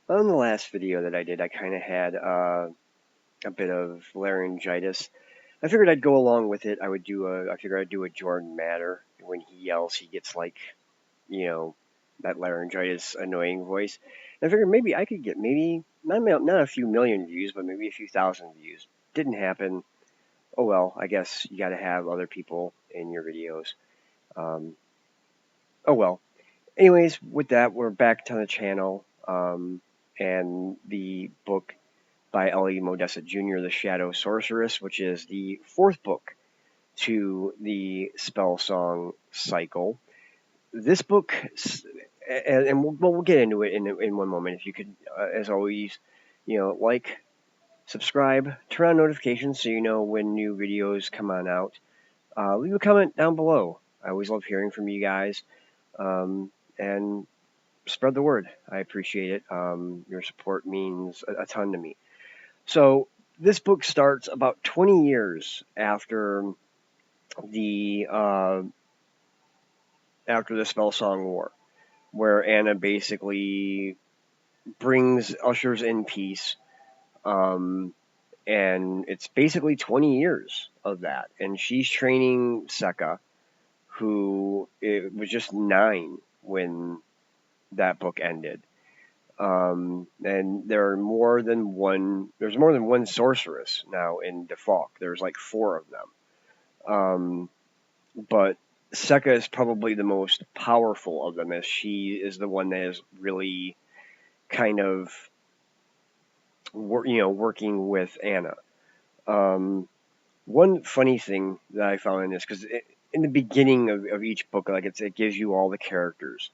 On the last video that I did, I kind of had a bit of laryngitis. I figured I'd go along with it. I figured I'd do a Jordan Matter. When he yells, he gets like, you know, that laryngitis annoying voice. And I figured maybe I could get maybe not a few million views, but maybe a few thousand views. Didn't happen. Oh well, I guess you got to have other people in your videos. Um, oh well. Anyways, with that, we're back to the channel. And the book by Modesitt Jr., The Shadow Sorceress, which is the fourth book to the Spellsong cycle. This book, and we'll get into it in one moment. If you could, as always, like, subscribe, turn on notifications so you know when new videos come on out. Leave a comment down below. I always love hearing from you guys. And spread the word. I appreciate it. Your support means a ton to me. So this book starts about 20 years the uh, after the Spellsong War, where Anna basically ushers in peace, and it's basically 20 years of that, and she's training Sekka, who was just 9 when that book ended. And there's more than one sorceress now in Defalk. There's like 4 of them. But Sekka is probably the most powerful of them, as she is the one that is really kind of, working with Anna. One funny thing that I found in this, because in the beginning of each book, like it gives you all the characters,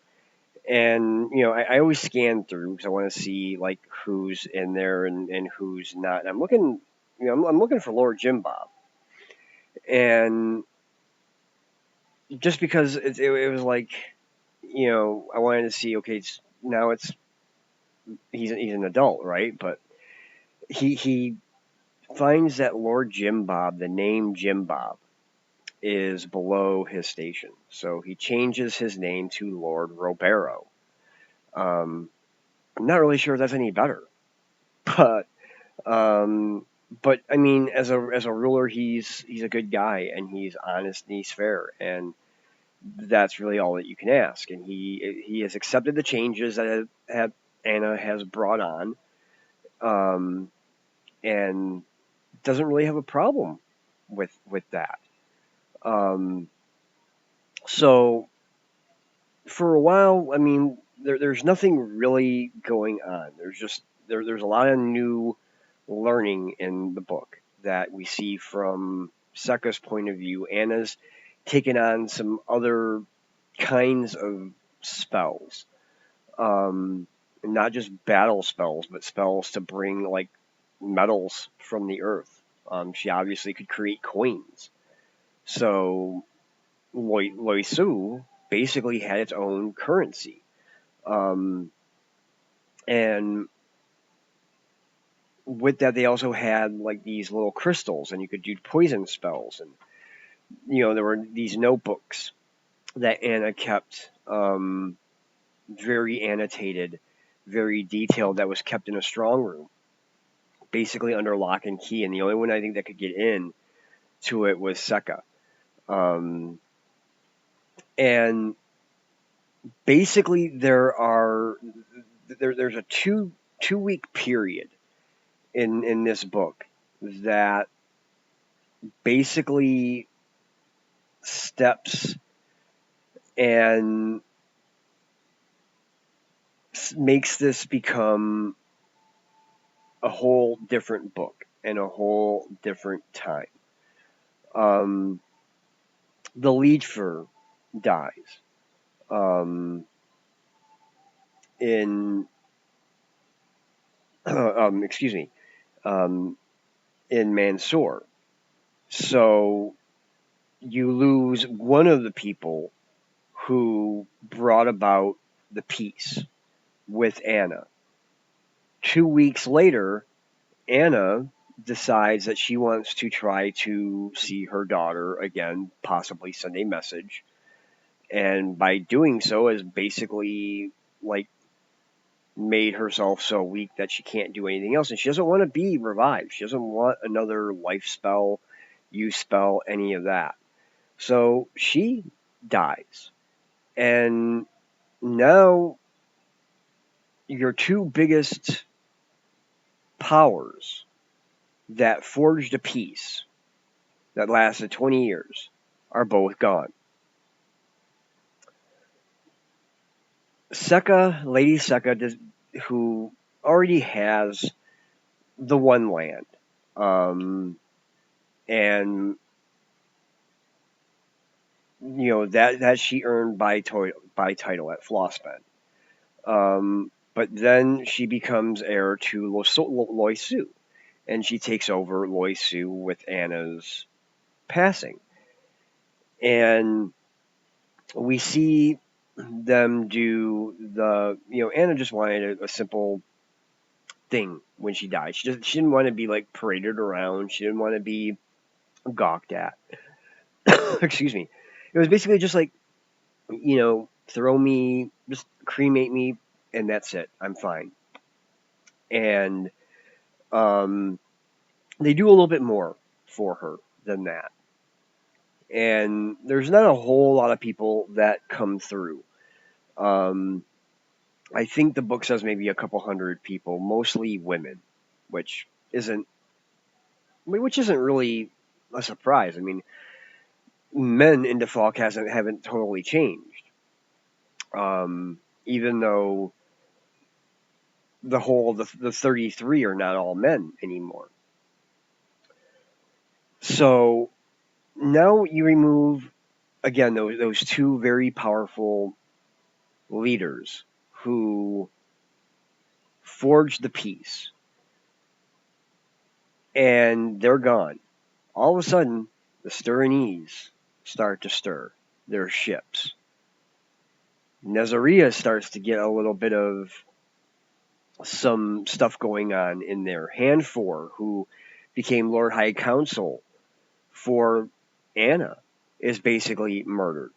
and I always scan through because I want to see like who's in there and who's not. And I'm looking, I'm looking for Lord Jim Bob, and just because it was like, I wanted to see, okay, now he's an adult, right? But he finds that Lord Jim Bob, the name Jim Bob, is below his station, so he changes his name to Lord Robero. I'm not really sure if that's any better, but Um, but I mean, as a ruler, he's a good guy, and he's honest and he's fair, and that's really all that you can ask. And he has accepted the changes that Anna has brought on, um, and doesn't really have a problem with that. Um, so for a while, I mean, there's nothing really going on. There's a lot of new learning in the book that we see from Sekka's point of view. Anna's taken on some other kinds of spells, not just battle spells, but spells to bring like metals from the earth. She obviously could create coins. So Loisu basically had its own currency. And with that, they also had like these little crystals, and you could do poison spells. And there were these notebooks that Anna kept, very annotated, very detailed, that was kept in a strong room, basically under lock and key. And the only one I think that could get in to it was Sekka. And basically, there's a two-week period in this book that basically steps and makes this become a whole different book and a whole different time. The Liedfer dies in excuse me, in Mansoor. So you lose one of the people who brought about the peace with Anna. 2 weeks later, Anna decides that she wants to try to see her daughter again, possibly send a message. And by doing so, is basically like made herself so weak that she can't do anything else, and she doesn't want to be revived. She doesn't want another life spell, use spell, any of that. So she dies. And now your two biggest powers that forged a peace that lasted 20 years are both gone. Lady Sekka, who already has the one land, and that she earned by title at Flossbend. But then she becomes heir to Loy Su, and she takes over Loy Su with Anna's passing. And we see them do Anna just wanted a simple thing when she died. She didn't want to be like paraded around. She didn't want to be gawked at. Excuse me. It was basically just like, throw me, just cremate me, and that's it. I'm fine. And they do a little bit more for her than that. And there's not a whole lot of people that come through. I think the book says maybe a couple hundred people, mostly women, which isn't really a surprise. I mean, men in Defalk haven't totally changed, even though the 33 are not all men anymore. So now you remove again those two very powerful leaders who forged the peace, and they're gone. All of a sudden, the Stirranese start to stir their ships. Nezaria starts to get a little bit of some stuff going on in there. Handfor, who became Lord High Council for Anna, is basically murdered.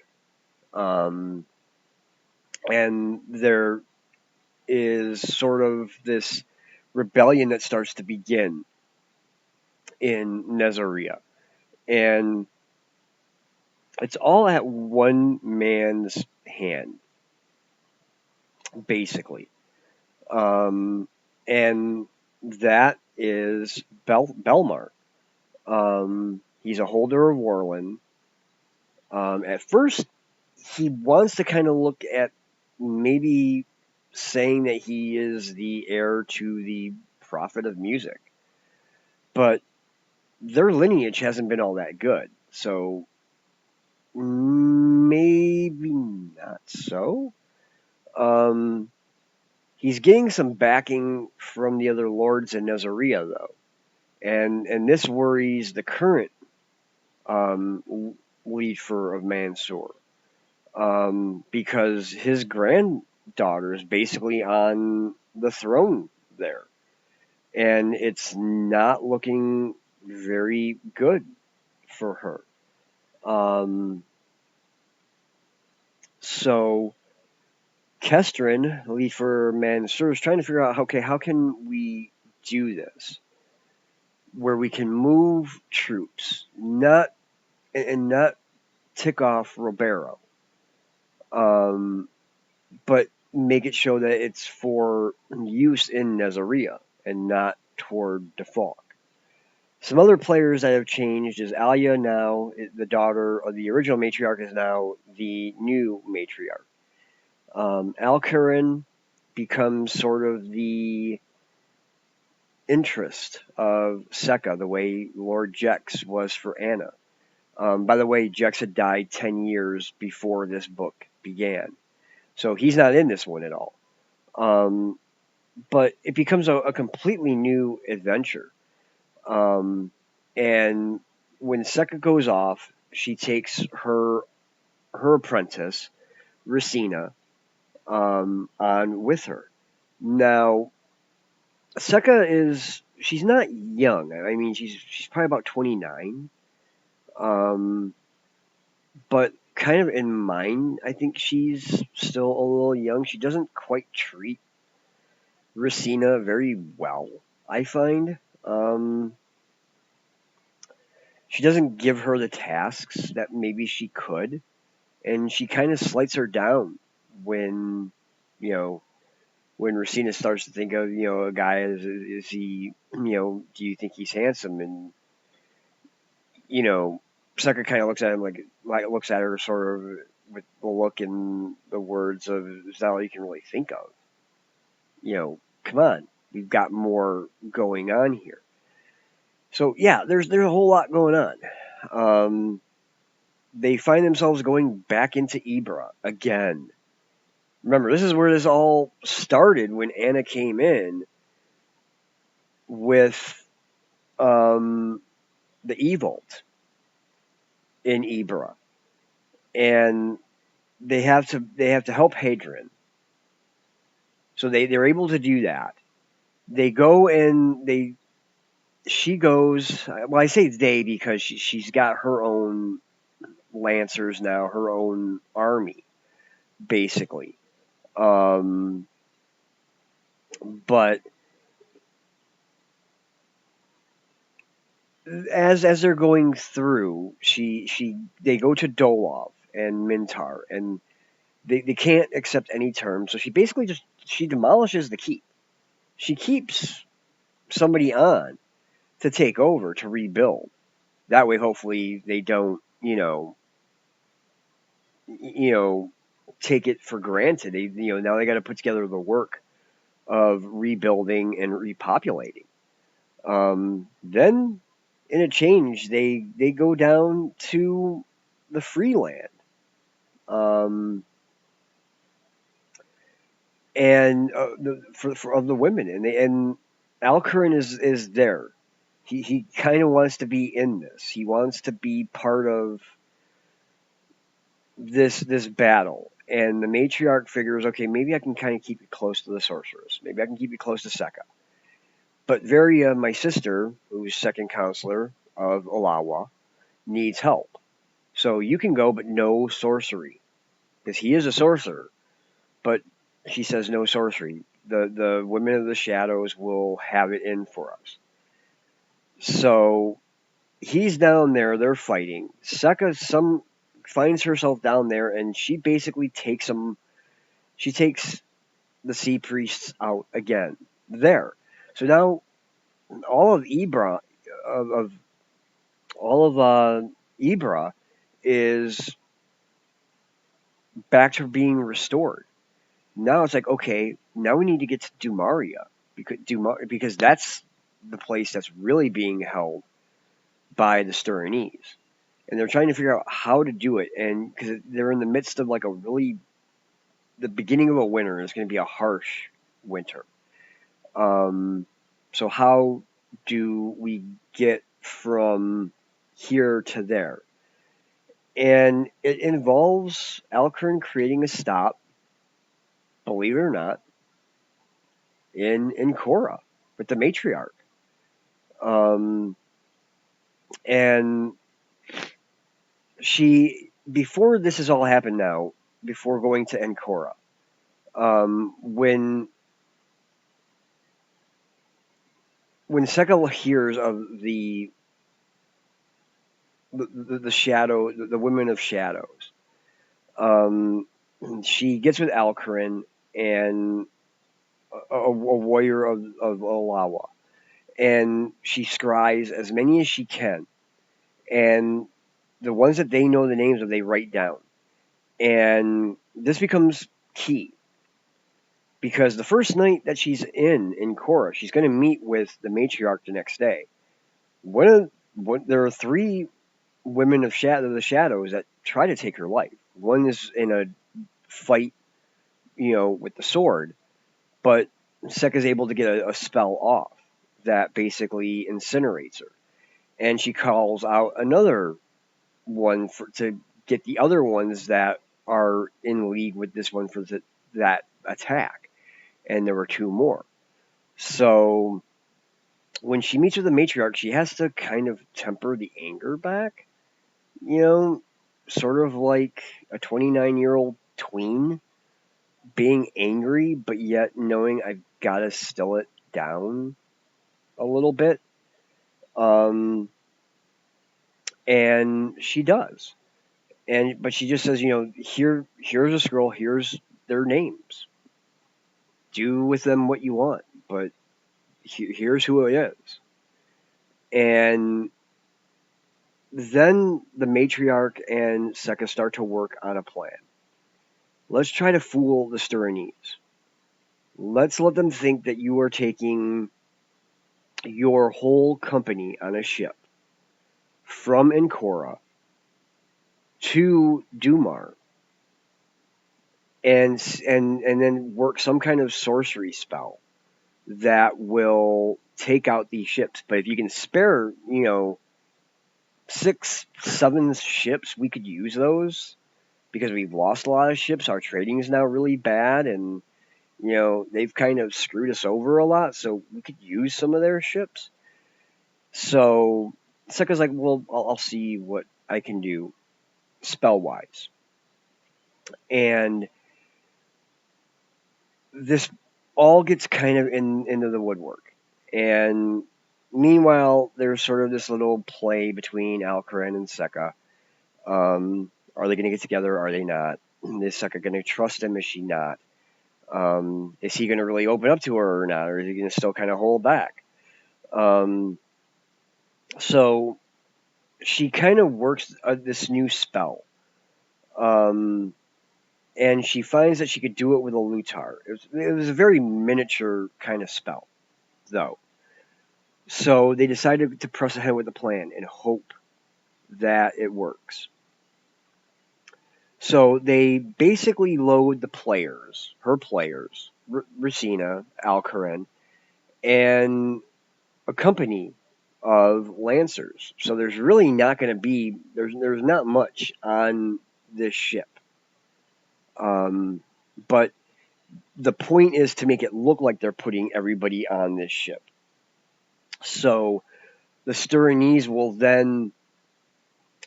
And there is sort of this rebellion that starts to begin in Nezaria. And it's all at one man's hand, basically. And that is Belmar. He's a holder of Warland. At first, he wants to kind of look at maybe saying that he is the heir to the prophet of music. But their lineage hasn't been all that good. So maybe not so. He's getting some backing from the other lords in Nezaria, though. And this worries the current Leafer of Mansour. Because his granddaughter is basically on the throne there. And it's not looking very good for her. So Kestrin, Leafer Mansour, is trying to figure out, okay, how can we do this? Where we can move troops, not tick off Roberto. But make it show that it's for use in Nezaria and not toward Defalk. Some other players that have changed is Alia now, the daughter of the original matriarch, is now the new matriarch. Alcurin becomes sort of the interest of Sekka, the way Lord Jex was for Anna. By the way, Jex had died 10 years before this book began. So he's not in this one at all. But it becomes a completely new adventure. And when Sekka goes off, she takes her apprentice, Racina, on with her. Now, Sekka she's not young. I mean, she's probably about 29. But kind of in mind, I think she's still a little young. She doesn't quite treat Racina very well, I find. She doesn't give her the tasks that maybe she could, and she kind of slights her down when, you know, when Racina starts to think of, a guy is he, do you think he's handsome? And, Sucker kind of looks at him like looks at her sort of with the look and the words of, is that all you can really think of? Come on, we've got more going on here. So yeah, there's a whole lot going on. They find themselves going back into Ibra again. Remember, this is where this all started when Anna came in with the Evolt in Ibra, and they have to help Hadrian. So they're able to do that. They go and she goes. Well, I say they because she's got her own lancers now, her own army, basically. But as they're going through, they go to Dolov and Mintar, and they can't accept any terms. So she basically she demolishes the keep. She keeps somebody on to take over to rebuild. That way, hopefully, they don't take it for granted. Now they got to put together the work of rebuilding and repopulating. Then, in a change, they go down to the Freeland, and for of the women, and Alcurin is there. He kind of wants to be in this. He wants to be part of this battle. And the matriarch figures, okay, maybe I can kind of keep it close to the sorceress. Maybe I can keep it close to Sekka. But Varia, my sister, who's second counselor of Olawa, needs help. So you can go, but no sorcery. Because he is a sorcerer. But she says no sorcery. The women of the shadows will have it in for us. So he's down there, they're fighting. Sekka finds herself down there, and she basically takes him. She takes the sea priests out again there. So now all of Ibra, of all of Ibra, is back to being restored. Now it's like, okay, now we need to get to Dumaria because that's the place that's really being held by the Styranese. And they're trying to figure out how to do it, and because they're in the midst of like the beginning of a winter. It's going to be a harsh winter. So how do we get from here to there? And it involves Alcurin creating a stop, believe it or not, in Korra with the matriarch. And before this has all happened now, before going to Encora, when Sekka hears of the shadow, the women of shadows, she gets with Alcurin and a warrior of Olawa, and she scries as many as she can, and the ones that they know the names of, they write down, and this becomes key. Because the first night that she's in Korra, she's going to meet with the matriarch the next day. There are three women of the shadows that try to take her life. One is in a fight, with the sword, but Sekka's able to get a spell off that basically incinerates her, and she calls out another one to get the other ones that are in league with this one for that attack, and there were two more. So when she meets with the matriarch, she has to kind of temper the anger back, sort of like a 29-year-old tween being angry, but yet knowing I've got to still it down a little bit. And she does. But she just says, here's a scroll, here's their names. Do with them what you want, but here's who it is. And then the matriarch and Sekka start to work on a plan. Let's try to fool the Styranese. Let's let them think that you are taking your whole company on a ship from Ancora to Dumar, and then work some kind of sorcery spell that will take out these ships. But if you can spare, 6, 7 ships, we could use those because we've lost a lot of ships. Our trading is now really bad, and they've kind of screwed us over a lot. So we could use some of their ships. So Sekka's like, well, I'll see what I can do spell wise, and this all gets kind of into the woodwork. And meanwhile, there's sort of this little play between Alcaran and Sekka. Are they going to get together? Are they not? Is Sekka going to trust him? Is she not? Is he going to really open up to her or not? Or is he going to still kind of hold back? So she kind of works this new spell. And she finds that she could do it with a lutar. It was a very miniature kind of spell, though. So they decided to press ahead with the plan and hope that it works. So they basically load the players, her players, Racina, Alcaran, and a company of Lancers. So there's really not going to be, there's not much on this ship. But the point is to make it look like they're putting everybody on this ship. So the Styranese will then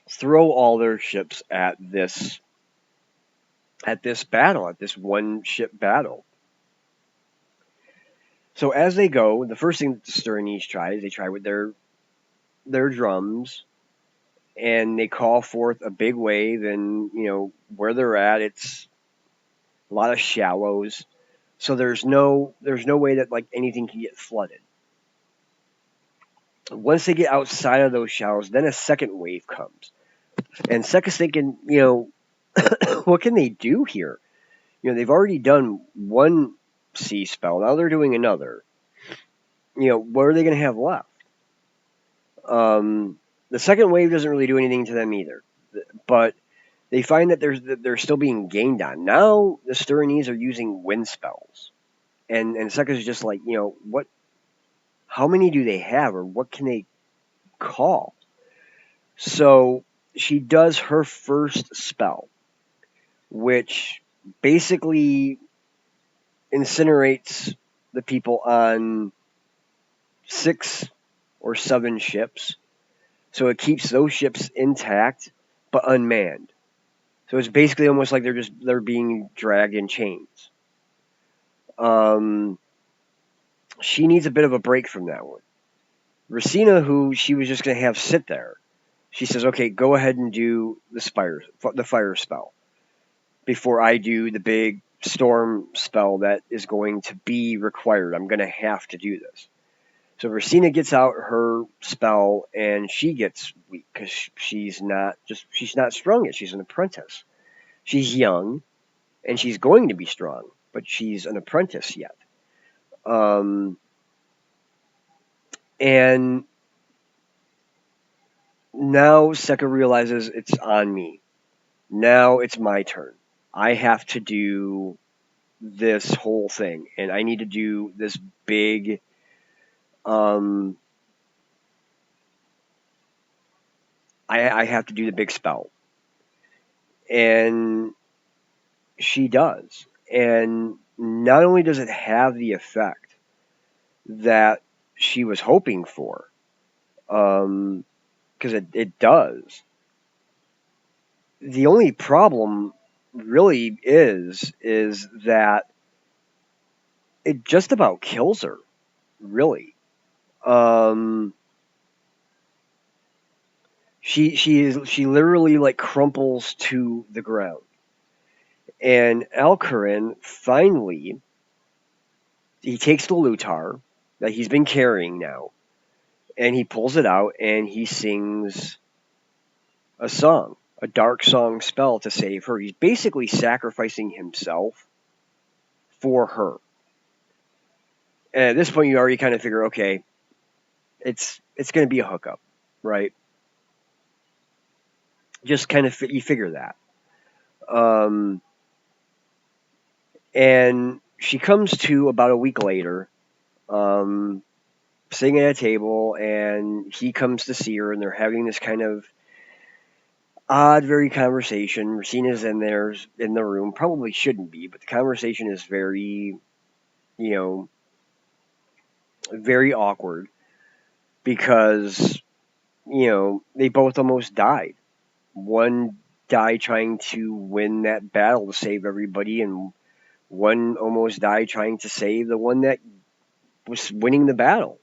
throw all their ships at this battle, at this one ship battle. So as they go, the first thing that the Styranese try is they try with their drums, and they call forth a big wave, and where they're at, it's a lot of shallows. So there's no way that like anything can get flooded. Once they get outside of those shallows, then a second wave comes. And Sekka's thinking, what can they do here? They've already done one sea spell. Now they're doing another. What are they going to have left? The second wave doesn't really do anything to them either. But they find that they're still being gained on. Now the Styranese are using wind spells. And Sekka's just like, what? How many do they have, or what can they call? So she does her first spell, which basically incinerates the people on 6 or 7 ships. So it keeps those ships intact but unmanned. So it's basically almost like they're being dragged in chains. She needs a bit of a break from that one. Racina, who she was just going to have sit there, she says, okay, go ahead and do the fire spell before I do the big storm spell that is going to be required. I'm going to have to do this. So Racina gets out her spell, and she gets weak because she's not strong yet. She's an apprentice. She's young, and she's going to be strong, but she's an apprentice yet. And now Sekka realizes it's on me. Now it's my turn. I have to do this whole thing, and I need to do this big I have to do the big spell. And she does. And not only does it have the effect that she was hoping for, because it does. The only problem really is that it just about kills her, really. Um, she literally like crumples to the ground. And Alcarin finally he takes the lutar that he's been carrying now, and he pulls it out and he sings a song, a dark song spell to save her. He's basically sacrificing himself for her. And at this point, you already kind of figure, okay, it's going to be a hookup, right? Just kind of you figure that. Um, and she comes to about a week later, sitting at a table, and he comes to see her, and they're having this kind of odd, very conversation. Racina's in the room, probably shouldn't be, but the conversation is very, you know, very awkward because they both almost died. One died trying to win that battle to save everybody, and one almost died trying to save the one that was winning the battle.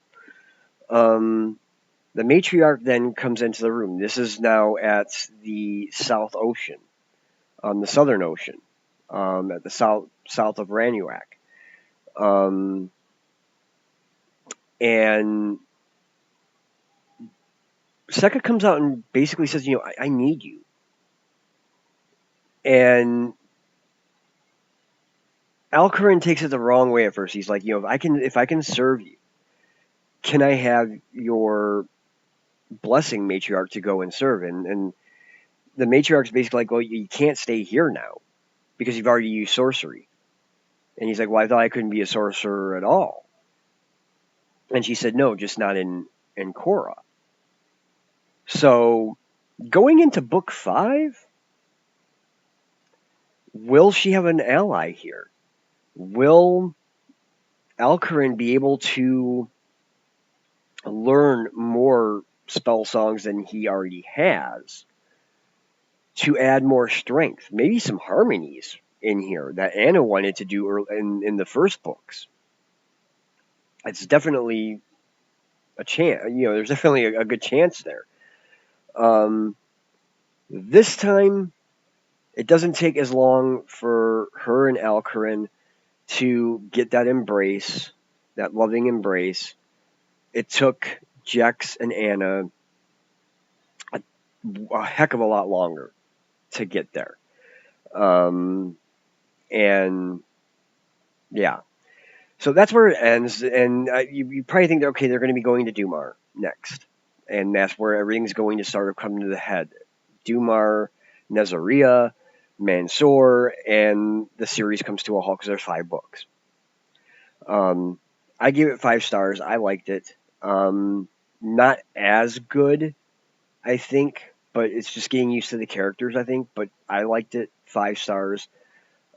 The matriarch then comes into the room. This is now at the South Ocean, the Southern Ocean, at the south of Ranuak. And Seka comes out and basically says, I need you. And Alcarin takes it the wrong way at first. He's like, if I can serve you, can I have your blessing, matriarch, to go and serve? And the matriarch's basically like, well, you can't stay here now because you've already used sorcery. And he's like, well, I thought I couldn't be a sorcerer at all. And she said, no, just not in Korra. So going into book 5, will she have an ally here? Will Alcarin be able to learn more spell songs than he already has to add more strength? Maybe some harmonies in here that Anna wanted to do in the first books. It's definitely a chance. There's definitely a good chance there. This time, it doesn't take as long for her and Alcarin to get that embrace, that loving embrace. It took Jex and Anna a heck of a lot longer to get there. And yeah, so that's where it ends. And you probably think, okay, they're going to be going to Dumar next. And that's where everything's going to start coming to the head. Dumar, Nezaria, Mansoor, and the series comes to a halt because there's 5 books. I gave it 5 stars. I liked it. Not as good, I think, but it's just getting used to the characters, I think. But I liked it. 5 stars.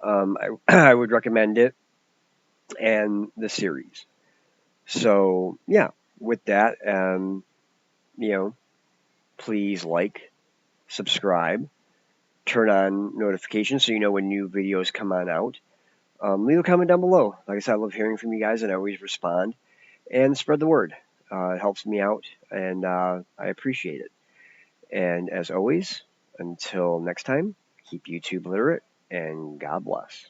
I would recommend it and the series. So yeah, with that, please like, subscribe, turn on notifications so you know when new videos come on out. Leave a comment down below. Like I said, I love hearing from you guys, and I always respond. And spread the word. It helps me out, and I appreciate it. And as always, until next time, keep YouTube literate, and God bless.